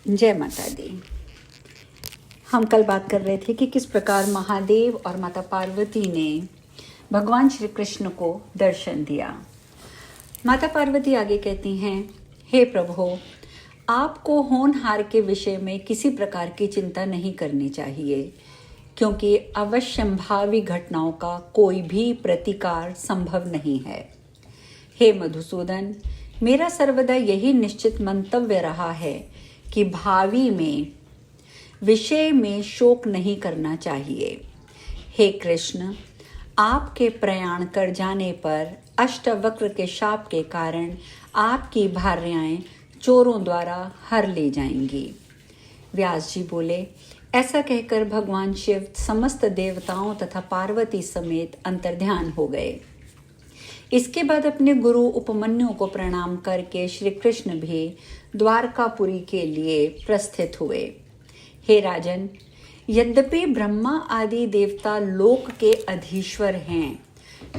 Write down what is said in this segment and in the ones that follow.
जय माता दी। हम कल बात कर रहे थे कि किस प्रकार महादेव और माता पार्वती ने भगवान श्री कृष्ण को दर्शन दिया। माता पार्वती आगे कहती हैं, हे प्रभु, आपको होनहार के विषय में किसी प्रकार की चिंता नहीं करनी चाहिए, क्योंकि अवश्यंभावी घटनाओं का कोई भी प्रतिकार संभव नहीं है। हे मधुसूदन, मेरा सर्वदा यही निश्चित मंतव्य रहा है कि भावी में विषय में शोक नहीं करना चाहिए। हे कृष्ण, आपके प्रयाण कर जाने पर अष्टवक्र के शाप के कारण आपकी भार्याएं चोरों द्वारा हर ले जाएंगी। व्यास जी बोले, ऐसा कहकर भगवान शिव समस्त देवताओं तथा पार्वती समेत अंतर्ध्यान हो गए। इसके बाद अपने गुरु उपमन्यु को प्रणाम करके श्री कृष्ण भी द्वारकापुरी के लिए प्रस्थित हुए। हे राजन, यद्यपि ब्रह्मा आदि देवता लोक के अधीश्वर हैं,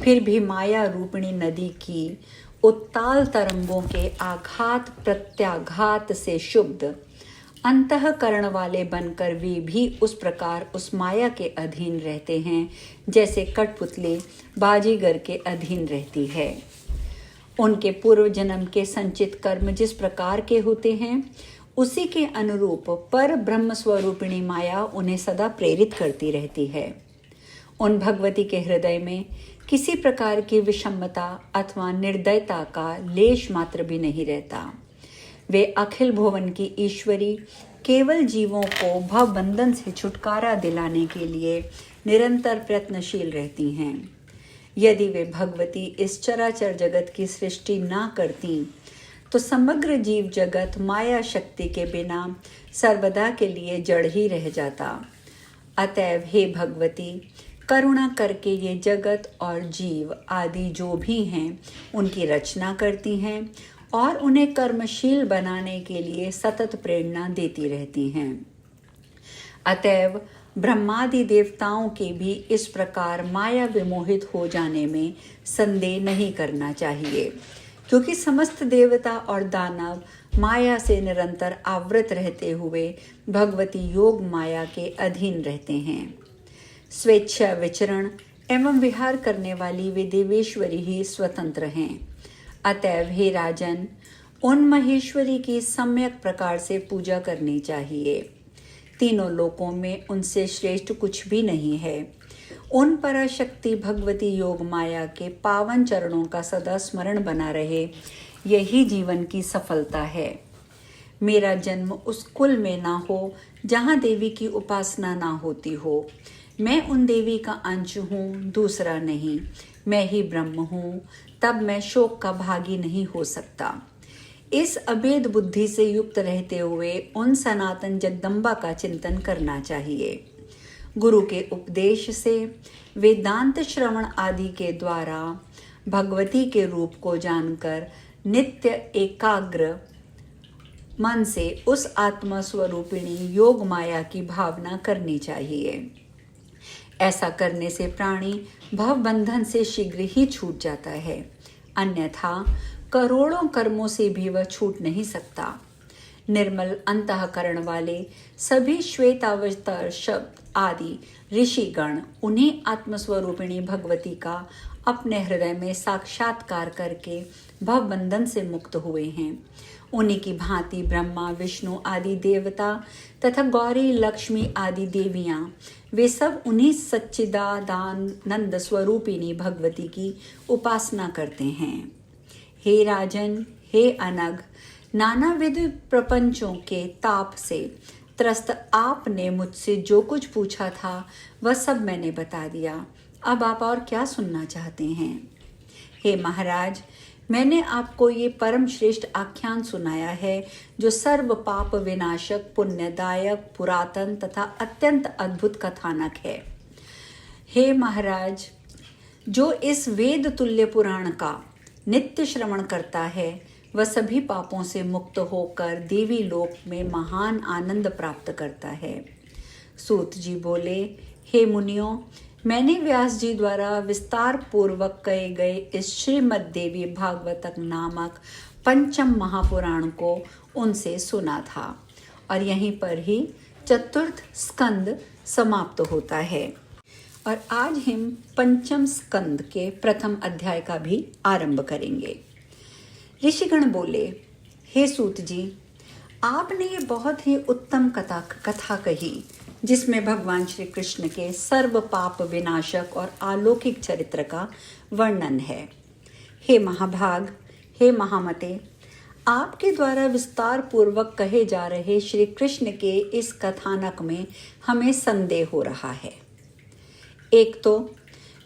फिर भी माया रूपिणी नदी की उत्ताल तरंगों के आघात प्रत्याघात से शुद्ध अंतःकरण वाले बनकर वे भी उस प्रकार उस माया के अधीन रहते हैं जैसे कठपुतली बाजीगर के अधीन रहती है। उनके पूर्व जन्म के संचित कर्म जिस प्रकार के होते हैं, उसी के अनुरूप पर ब्रह्म स्वरूपिणी माया उन्हें सदा प्रेरित करती रहती है। उन भगवती के हृदय में किसी प्रकार की विषमता अथवा निर्दयता का लेश मात्र भी नहीं रहता। वे अखिल भुवन की ईश्वरी केवल जीवों को भवबंधन से छुटकारा दिलाने के लिए निरंतर प्रयत्नशील रहती हैं। यदि वे भगवती इस चराचर जगत की सृष्टि ना करती तो समग्र जीव जगत माया शक्ति के बिना सर्वदा के लिए जड़ ही रह जाता। अतएव हे भगवती, करुणा करके ये जगत और जीव आदि जो भी हैं उनकी रचना करती हैं और उन्हें कर्मशील बनाने के लिए सतत प्रेरणा देती रहती हैं। अतएव ब्रह्मादि देवताओं के भी इस प्रकार माया विमोहित हो जाने में संदेह नहीं करना चाहिए, क्योंकि समस्त देवता और दानव माया से निरंतर आवृत रहते हुए भगवती योग माया के अधीन रहते हैं। स्वेच्छा विचरण एवं विहार करने वाली वे देवेश्वरी ही स्वतंत्र हैं। अतएव हे राजन, उन महेश्वरी की सम्यक प्रकार से पूजा करनी चाहिए। तीनों लोकों में उनसे श्रेष्ठ कुछ भी नहीं है। उन पराशक्ति भगवती योग माया के पावन चरणों का सदा स्मरण बना रहे, यही जीवन की सफलता है। मेरा जन्म उस कुल में ना हो जहाँ देवी की उपासना ना होती हो। मैं उन देवी का अंश हूँ, दूसरा नहीं। मैं ही ब्रह्म हूँ, तब मैं शोक का भागी नहीं हो सकता। इस अभेद बुद्धि से युक्त रहते हुए उन सनातन जगदम्बा का चिंतन करना चाहिए। गुरु के उपदेश से वेदांत श्रवण आदि के द्वारा भगवती के रूप को जानकर नित्य एकाग्र मन से उस आत्मा स्वरूपिणी योग माया की भावना करनी चाहिए। ऐसा करने से प्राणी भव बंधन से शीघ्र ही छूट जाता है, अन्यथा करोड़ों कर्मों से भी वह छूट नहीं सकता। निर्मल अंतःकरण वाले सभी श्वेतावतार शब्द आदि ऋषिगण उन्हीं आत्मस्वरूपिणी भगवती का अपने हृदय में साक्षात्कार करके भव बंधन से मुक्त हुए हैं। उन्हीं की भांति ब्रह्मा विष्णु आदि देवता तथा गौरी लक्ष्मी आदि देवियां, वे सब उन्हीं सच्चिदानंद स्वरूपिणी भगवती की उपासना करते हैं। हे राजन, हे अनग, नानाविध प्रपंचों के ताप से त्रस्त आपने मुझसे जो कुछ पूछा था वह सब मैंने बता दिया। अब आप और क्या सुनना चाहते हैं? हे महाराज, मैंने आपको ये परम श्रेष्ठ आख्यान सुनाया है जो सर्व पाप विनाशक, पुण्यदायक, पुरातन तथा अत्यंत अद्भुत कथानक है। हे महाराज, जो इस वेद तुल्य पुराण का नित्य श्रवण करता है वह सभी पापों से मुक्त होकर देवी लोक में महान आनंद प्राप्त करता है। सूत जी बोले, हे मुनियों, मैंने व्यास जी द्वारा विस्तार पूर्वक कहे गए इस श्रीमद् देवी भागवतक नामक पंचम महापुराण को उनसे सुना था और यहीं पर ही चतुर्थ स्कंद समाप्त होता है। और आज हम पंचम स्कंद के प्रथम अध्याय का भी आरंभ करेंगे। ऋषिगण बोले, हे सूत जी, आपने ये बहुत ही उत्तम कथा कही जिसमें भगवान श्री कृष्ण के सर्व पाप विनाशक और अलौकिक चरित्र का वर्णन है। हे महाभाग, हे महामते, आपके द्वारा विस्तार पूर्वक कहे जा रहे श्री कृष्ण के इस कथानक में हमें संदेह हो रहा है। एक तो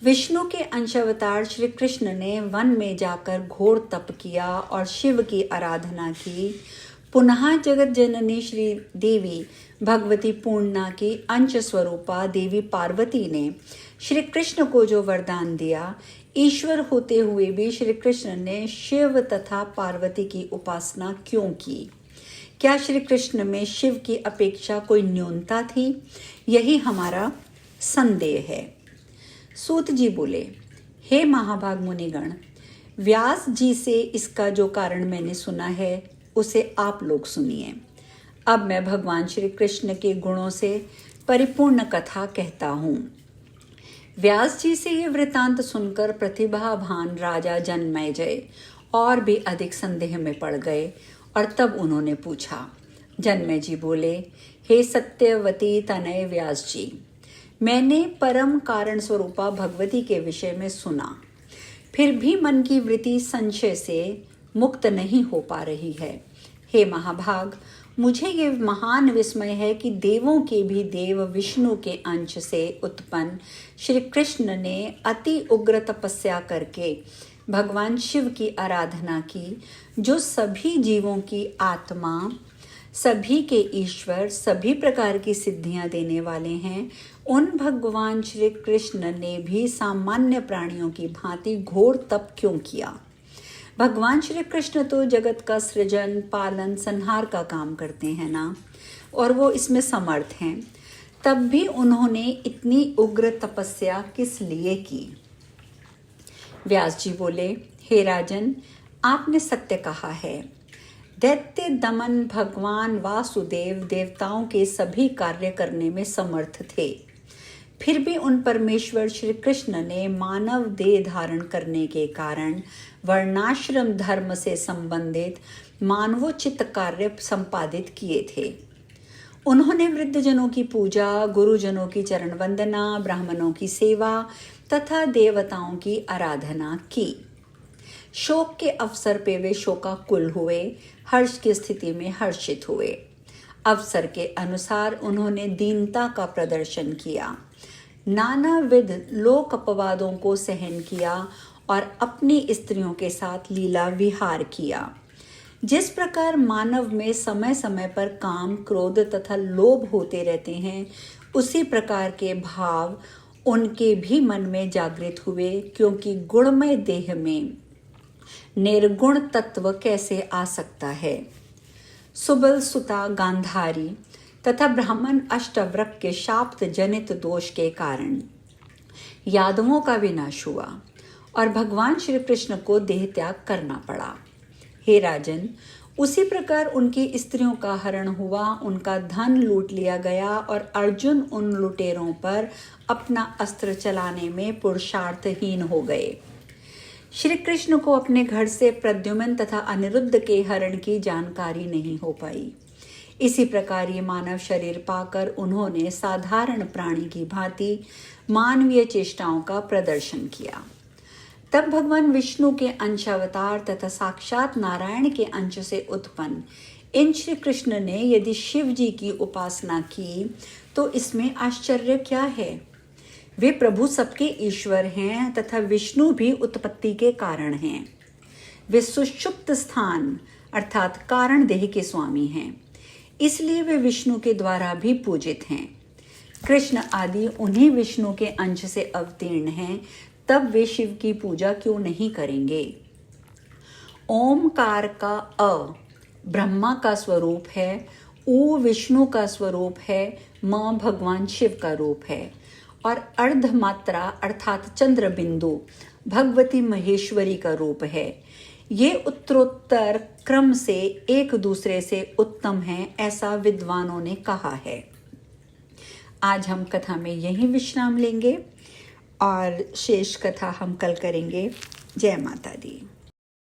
विष्णु के अंशावतार श्री कृष्ण ने वन में जाकर घोर तप किया और शिव की आराधना की। पुनः जगत जननी श्री देवी भगवती पूर्णा की अंश स्वरूपा देवी पार्वती ने श्री कृष्ण को जो वरदान दिया, ईश्वर होते हुए भी श्री कृष्ण ने शिव तथा पार्वती की उपासना क्यों की? क्या श्री कृष्ण में शिव की अपेक्षा कोई न्यूनता थी? यही हमारा संदेह है। सूत जी बोले, हे महाभाग मुनिगण, व्यास जी से इसका जो कारण मैंने सुना है उसे आप लोग सुनिए। अब मैं भगवान श्री कृष्ण के गुणों से परिपूर्ण कथा कहता हूँ। व्यास जी से ये वृतांत सुनकर प्रतिभावान राजा जन्मेजय और भी अधिक संदेह में पड़ गए और तब उन्होंने पूछा। जन्मेजय जी बोले, हे सत्यवती तनय व्यास जी, मैंने परम कारण स्वरूपा भगवती के विषय में सुना, फिर भी मन की वृत्ति संशय से मुक्त नहीं हो पा रही है। हे महाभाग, मुझे ये महान विस्मय है कि देवों के भी देव विष्णु के अंश से उत्पन्न श्री कृष्ण ने अति उग्र तपस्या करके भगवान शिव की आराधना की, जो सभी जीवों की आत्मा, सभी के ईश्वर, सभी प्रकार की सिद्धियां देने वाले हैं। उन भगवान श्री कृष्ण ने भी सामान्य प्राणियों की भांति घोर तप क्यों किया? भगवान श्री कृष्ण तो जगत का सृजन, पालन, संहार का काम करते हैं ना, और वो इसमें समर्थ हैं। तब भी उन्होंने इतनी उग्र तपस्या किस लिए की? व्यास जी बोले, हे राजन, आपने सत्य कहा है। दैत्य दमन भगवान वासुदेव देवताओं के सभी कार्य करने में समर्थ थे, फिर भी उन परमेश्वर श्री कृष्ण ने मानव देह धारण करने के कारण वर्णाश्रम धर्म से संबंधित मानवोचित कार्य संपादित किए थे। उन्होंने वृद्धजनों की पूजा, गुरुजनों की चरण वंदना, ब्राह्मणों की सेवा तथा देवताओं की आराधना की। शोक के अवसर पे वे शोकाकुल हुए, हर्ष की स्थिति में हर्षित हुए। अवसर के अनुसार उन्होंने दीनता का प्रदर्शन किया, नानाविध लोक अपवादों को सहन किया और अपनी स्त्रियों के साथ लीला विहार किया। जिस प्रकार मानव में समय समय पर काम, क्रोध तथा लोभ होते रहते हैं, उसी प्रकार के भाव उनके भी मन में जागृत हुए, क्योंकि गुणमय देह में निर्गुण तत्व कैसे आ सकता है? सुबल सुता गांधारी तथा ब्राह्मण अष्टवक्रक के शाप जनित दोष के कारण यादवों का विनाश हुआ और भगवान श्री कृष्ण को देह त्याग करना पड़ा। हे राजन, उसी प्रकार उनकी स्त्रियों का हरण हुआ, उनका धन लूट लिया गया और अर्जुन उन लुटेरों पर अपना अस्त्र चलाने में पुरुषार्थहीन हो गए। श्री कृष्ण को अपने घर से प्रद्युम्न तथा अनिरुद्ध के हरण की जानकारी नहीं हो पाई। इसी प्रकार ये मानव शरीर पाकर उन्होंने साधारण प्राणी की भांति मानवीय चेष्टाओं का प्रदर्शन किया। तब भगवान विष्णु के अंशावतार तथा साक्षात नारायण के अंश से उत्पन्न इन श्री कृष्ण ने यदि शिव जी की उपासना की, तो इसमें आश्चर्य क्या है? वे प्रभु सबके ईश्वर हैं तथा विष्णु भी उत्पत्ति के कारण हैं। वे सुषुप्त स्थान अर्थात कारण देह के स्वामी हैं, इसलिए वे विष्णु के द्वारा भी पूजित हैं। कृष्ण आदि उन्हीं विष्णु के अंश से अवतीर्ण हैं, तब वे शिव की पूजा क्यों नहीं करेंगे? ओमकार का अ ब्रह्मा का स्वरूप है, ऊ विष्णु का स्वरूप है, म भगवान शिव का रूप है और अर्धमात्रा अर्थात चंद्र बिंदु भगवती महेश्वरी का रूप है। ये उत्तरोत्तर क्रम से एक दूसरे से उत्तम हैं, ऐसा विद्वानों ने कहा है। आज हम कथा में यहीं विश्राम लेंगे और शेष कथा हम कल करेंगे। जय माता दी।